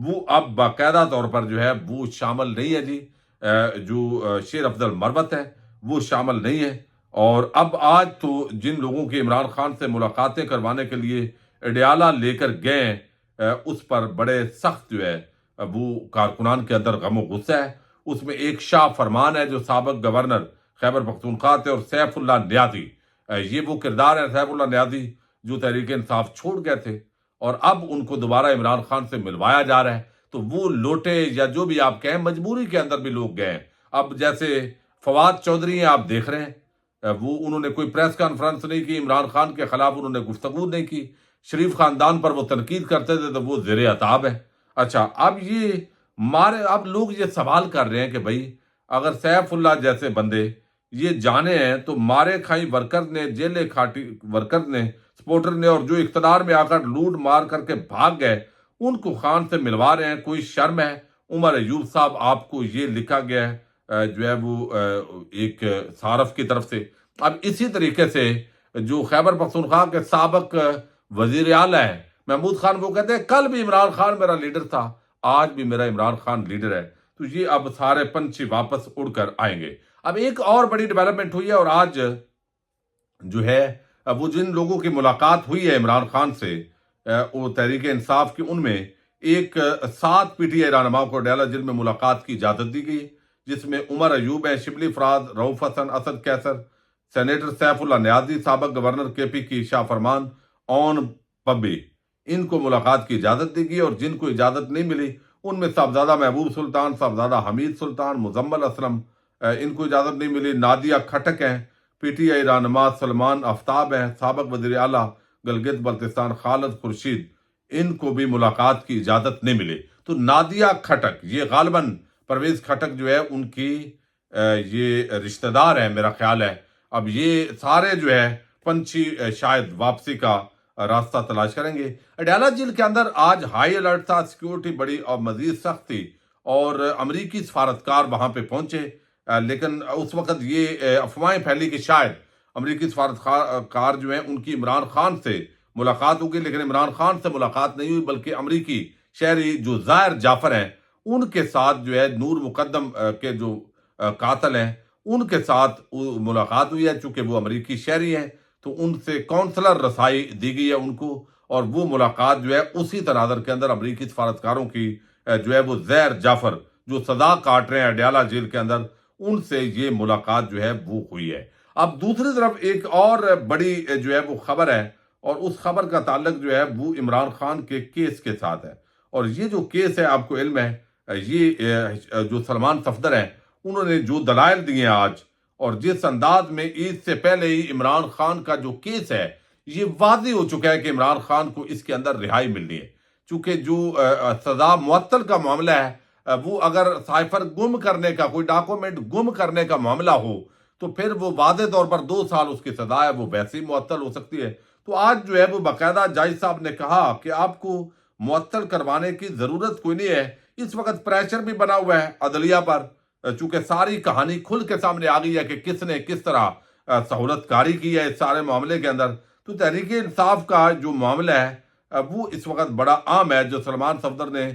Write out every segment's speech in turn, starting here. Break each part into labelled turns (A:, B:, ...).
A: وہ اب باقاعدہ طور پر جو ہے وہ شامل نہیں ہے جی، جو شیر افضل مروت ہے وہ شامل نہیں ہے۔ اور اب آج تو جن لوگوں کی عمران خان سے ملاقاتیں کروانے کے لیے اڈیالہ لے کر گئے ہیں، اس پر بڑے سخت جو ہے وہ کارکنان کے اندر غم و غصہ ہے۔ اس میں ایک شاہ فرمان ہے جو سابق گورنر خیبر پختونخوا تھے، اور سیف اللہ نیازی، یہ وہ کردار ہے سیف اللہ نیازی جو تحریک انصاف چھوڑ گئے تھے، اور اب ان کو دوبارہ عمران خان سے ملوایا جا رہا ہے۔ تو وہ لوٹے یا جو بھی آپ کہیں، مجبوری کے اندر بھی لوگ گئے ہیں۔ اب جیسے فواد چودھری ہیں، آپ دیکھ رہے ہیں، وہ انہوں نے کوئی پریس کانفرنس نہیں کی، عمران خان کے خلاف انہوں نے گفتگو نہیں کی، شریف خاندان پر وہ تنقید کرتے تھے تو وہ زیر عتاب ہے۔ اچھا، اب لوگ یہ سوال کر رہے ہیں کہ بھائی اگر سیف اللہ جیسے بندے یہ جانے ہیں تو مارے کھائی ورکر نے، جیلے کھاٹی ورکر نے، سپورٹر نے، اور جو اقتدار میں آ کر لوٹ مار کر کے بھاگ گئے، ان کو خان سے ملوا رہے ہیں، کوئی شرم ہے؟ عمر ایوب صاحب، آپ کو یہ لکھا گیا ہے جو ہے وہ ایک صارف کی طرف سے۔ اب اسی طریقے سے جو خیبر پختونخوا کے سابق وزیر اعلیٰ ہیں محمود خان، وہ کہتے ہیں کل بھی عمران خان میرا لیڈر تھا، آج بھی میرا عمران خان لیڈر ہے۔ تو یہ اب سارے پنچھی واپس اڑ کر آئیں گے۔ اب ایک اور بڑی ڈیولپمنٹ ہوئی ہے، اور آج جو ہے وہ جن لوگوں کی ملاقات ہوئی ہے عمران خان سے، وہ تحریک انصاف کی، ان میں ایک 7 پی ٹی آئی رہنماؤں کو ڈیالہ جیل میں ملاقات کی اجازت دی گئی، جس میں عمر ایوب ہے، شبلی فراد، رؤف حسن، اسد کیسر، سینیٹر سیف اللہ نیازی، سابق گورنر کے پی کی شاہ فرمان، اون پبی، ان کو ملاقات کی اجازت دی گئی۔ اور جن کو اجازت نہیں ملی ان میں صاحبزادہ محبوب سلطان، صاحبزادہ حمید سلطان، مزمل اسلم، ان کو اجازت نہیں ملی، نادیہ کھٹک ہیں، پی ٹی آئی رہنما سلمان آفتاب ہیں، سابق وزیر اعلیٰ گلگت بلتستان خالد خورشید، ان کو بھی ملاقات کی اجازت نہیں ملی۔ تو نادیہ کھٹک، یہ غالباً پرویز کھٹک جو ہے ان کی یہ رشتہ دار ہے میرا خیال ہے۔ اب یہ سارے جو ہے پنچھی شاید واپسی کا راستہ تلاش کریں گے۔ اڈیالہ جیل کے اندر آج ہائی الرٹ تھا، سیکیورٹی بڑی اور مزید سخت تھی، اور امریکی سفارتکار وہاں پہ پہنچے، لیکن اس وقت یہ افواہیں پھیلی کہ شاید امریکی سفارتکار جو ہیں ان کی عمران خان سے ملاقات ہوگی، لیکن عمران خان سے ملاقات نہیں ہوئی، بلکہ امریکی شہری جو ظاہر جعفر ہیں ان کے ساتھ جو ہے نور مقدم کے جو قاتل ہیں ان کے ساتھ ملاقات ہوئی ہے۔ چونکہ وہ امریکی شہری ہیں تو ان سے کونسلر رسائی دی گئی ہے ان کو، اور وہ ملاقات جو ہے اسی تناظر کے اندر امریکی سفارتکاروں کی جو ہے وہ زہر جعفر جو سزا کاٹ رہے ہیں اڈیالہ جیل کے اندر، ان سے یہ ملاقات جو ہے وہ ہوئی ہے۔ اب دوسری طرف ایک اور بڑی جو ہے وہ خبر ہے، اور اس خبر کا تعلق جو ہے وہ عمران خان کے کیس کے ساتھ ہے۔ اور یہ جو کیس ہے، آپ کو علم ہے، یہ جو سلمان صفدر ہیں انہوں نے جو دلائل دیے ہیں آج، اور جس انداز میں عید سے پہلے ہی عمران خان کا جو کیس ہے، یہ واضح ہو چکا ہے کہ عمران خان کو اس کے اندر رہائی ملنی ہے۔ چونکہ جو سزا معطل کا معاملہ ہے، وہ اگر سائفر گم کرنے کا، کوئی ڈاکومنٹ گم کرنے کا معاملہ ہو تو پھر وہ واضح طور پر 2 سال اس کی سزا ہے وہ ویسے ہی معطل ہو سکتی ہے۔ تو آج جو ہے وہ باقاعدہ جج صاحب نے کہا کہ آپ کو معطل کروانے کی ضرورت کوئی نہیں ہے، اس وقت پریشر بھی بنا ہوا ہے عدلیہ پر، چونکہ ساری کہانی کھل کے سامنے آ گئی ہے کہ کس نے کس طرح سہولت کاری کی ہے اس سارے معاملے کے اندر۔ تو تحریک انصاف کا جو معاملہ ہے وہ اس وقت بڑا عام ہے۔ جو سلمان صفدر نے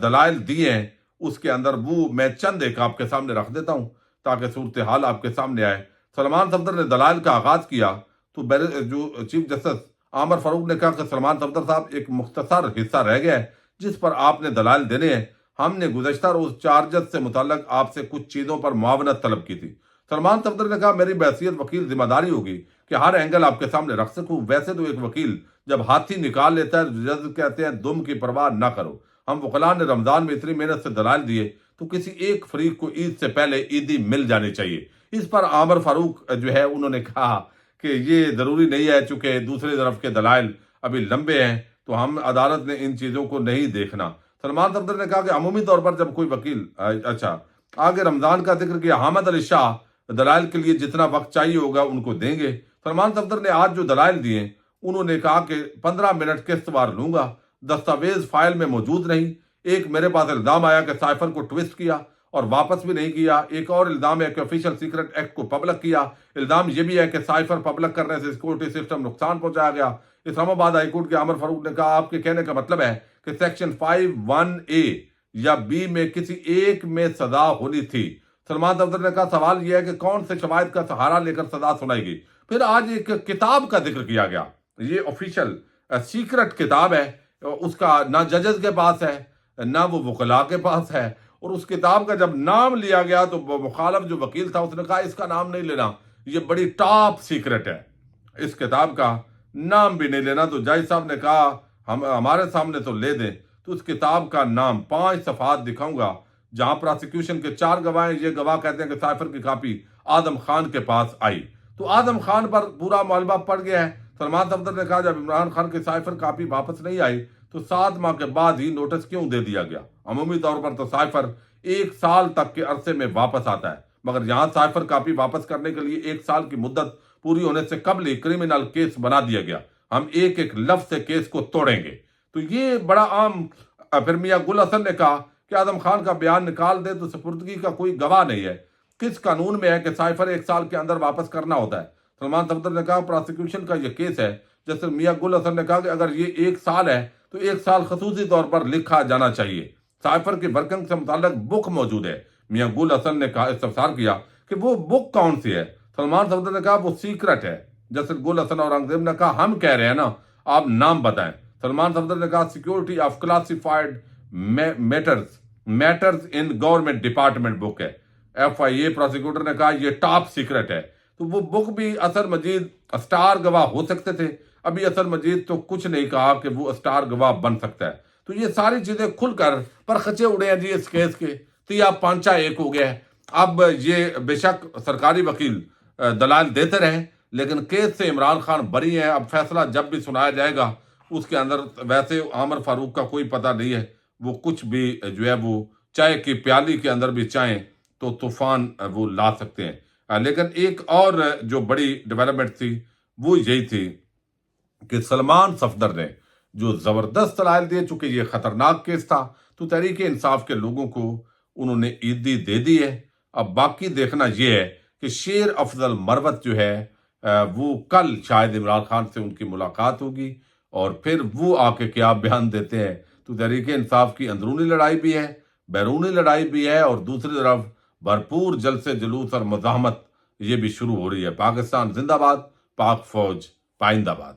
A: دلائل دیے ہیں اس کے اندر وہ میں چند ایک آپ کے سامنے رکھ دیتا ہوں تاکہ صورتحال آپ کے سامنے آئے۔ سلمان صفدر نے دلائل کا آغاز کیا تو جو چیف جسٹس عامر فاروق نے کہا کہ سلمان صفدر صاحب ایک مختصر حصہ رہ گیا ہے جس پر آپ نے دلائل دینے ہیں، ہم نے گزشتہ روز چارجز سے متعلق آپ سے کچھ چیزوں پر معاونت طلب کی تھی۔ سلمان صفدر نے کہا میری بحیثیت وکیل ذمہ داری ہوگی کہ ہر اینگل آپ کے سامنے رکھ سکوں، ویسے تو ایک وکیل جب ہاتھی نکال لیتا ہے جج کہتے ہیں دم کی پرواہ نہ کرو، ہم وکلاء نے رمضان میں اتنی محنت سے دلائل دیے تو کسی ایک فریق کو عید سے پہلے عیدی مل جانی چاہیے۔ اس پر عامر فاروق جو ہے انہوں نے کہا کہ یہ ضروری نہیں ہے، چونکہ دوسری طرف کے دلائل ابھی لمبے ہیں تو ہم عدالت نے ان چیزوں کو نہیں دیکھنا۔ سلمان صفدر نے کہا کہ عمومی طور پر جب کوئی وکیل اچھا آگے رمضان کا ذکر کیا، حامد علی شاہ دلائل کے لیے جتنا وقت چاہیے ہوگا ان کو دیں گے۔ سلمان صفدر نے آج جو دلائل دیے انہوں نے کہا کہ 15 منٹ قسط وار لوں گا، دستاویز فائل میں موجود نہیں، ایک میرے پاس الزام آیا کہ سائفر کو ٹویسٹ کیا اور واپس بھی نہیں کیا، ایک اور الزام ہے کہ آفیشل سیکرٹ ایکٹ کو پبلک کیا، الزام یہ بھی ہے کہ سائفر پبلک کرنے سے سیکورٹی سسٹم نقصان پہنچایا گیا، اسلام آباد ہائی کورٹ کے عامر فاروق نے کہا آپ کے کہنے کا مطلب ہے کہ سیکشن 51A یا B میں کسی ایک میں سزا ہونی تھی۔ سلمان صفدر نے کہا سوال یہ ہے کہ کون سے شواہد کا سہارا لے کر سزا سنائی گئی۔ پھر آج ایک کتاب کا ذکر کیا گیا، یہ آفیشل سیکرٹ کتاب ہے، اس کا نہ ججز کے پاس ہے نہ وہ وکلاء کے پاس ہے، اور اس کتاب کا جب نام لیا گیا تو مخالف جو وکیل تھا اس نے کہا اس کا نام نہیں لینا، یہ بڑی ٹاپ سیکرٹ ہے، اس کتاب کا نام بھی نہیں لینا۔ تو جج صاحب نے کہا ہمارے سامنے تو لے دیں، تو اس کتاب کا نام 5 صفحات دکھاؤں گا جہاں پراسیکیوشن کے 4 گواہ ہیں، یہ گواہ کہتے ہیں کہ سائفر کی کاپی آدم خان کے پاس آئی، تو آدم خان پر پورا معاملہ پڑ گیا ہے۔ سلمان صفدر نے کہا جب عمران خان کی سائفر کاپی واپس نہیں آئی تو 7 ماہ کے بعد ہی نوٹس کیوں دے دیا گیا؟ عمومی طور پر تو سائفر 1 سال تک کے عرصے میں واپس آتا ہے، مگر یہاں سائفر کاپی واپس کرنے کے لیے 1 سال کی مدت پوری ہونے سے قبل ہی کرمنل کیس بنا دیا گیا، ہم ایک ایک لفظ سے کیس کو توڑیں گے۔ تو یہ بڑا عام۔ پھر میاں گل حسن نے کہا کہ آدم خان کا بیان نکال دے تو سپردگی کا کوئی گواہ نہیں ہے، کس قانون میں ہے کہ سائفر 1 سال کے اندر واپس کرنا ہوتا ہے؟ سلمان صفدر نے کہا پراسیکیوشن کا یہ کیس ہے، جیسے میاں گل حسن نے کہا کہ اگر یہ 1 سال ہے تو 1 سال خصوصی طور پر لکھا جانا چاہیے، سائفر کی ورکنگ سے متعلق بک موجود ہے۔ میاں گل حسن نے کہا استفسار کیا کہ وہ بک کون سی ہے؟ سلمان صفدر نے کہا وہ سیکرٹ ہے۔ جیسے گل حسن اور اورنگزیب نے کہا ہم کہہ رہے ہیں نا، آپ نام بتائیں۔ سلمان صفدر نے کہا security of classified matters in government department بک ہے۔ FIA پروسیکیوٹر نے کہا یہ ٹاپ سیکرٹ ہے۔ تو وہ بک بھی اثر مجید اسٹار گواہ ہو سکتے تھے، ابھی اثر مجید تو کچھ نہیں کہا کہ وہ اسٹار گواہ بن سکتا ہے۔ تو یہ ساری چیزیں کھل کر پرخچے اڑے ہیں جی اس کیس کے، تیا پانچا ایک ہو گیا ہے۔ اب یہ بے شک سرکاری وکیل دلائل دیتے رہیں، لیکن کیس سے عمران خان بری ہیں۔ اب فیصلہ جب بھی سنایا جائے گا اس کے اندر ویسے عامر فاروق کا کوئی پتہ نہیں ہے، وہ کچھ بھی جو ہے وہ چائے کی پیالی کے اندر بھی چاہیں تو طوفان وہ لا سکتے ہیں۔ لیکن ایک اور جو بڑی ڈیولپمنٹ تھی وہ یہی تھی کہ سلمان صفدر نے جو زبردست دلائل دیے، چونکہ یہ خطرناک کیس تھا تو تحریک انصاف کے لوگوں کو انہوں نے عیدی دے دی ہے۔ اب باقی دیکھنا یہ ہے کہ شیر افضل مروت جو ہے وہ کل شاید عمران خان سے ان کی ملاقات ہوگی، اور پھر وہ آ کے کیا بیان دیتے ہیں۔ تو تحریک انصاف کی اندرونی لڑائی بھی ہے، بیرونی لڑائی بھی ہے، اور دوسری طرف بھرپور جلسے جلوس اور مزاحمت یہ بھی شروع ہو رہی ہے۔ پاکستان زندہ باد، پاک فوج پائندہ باد۔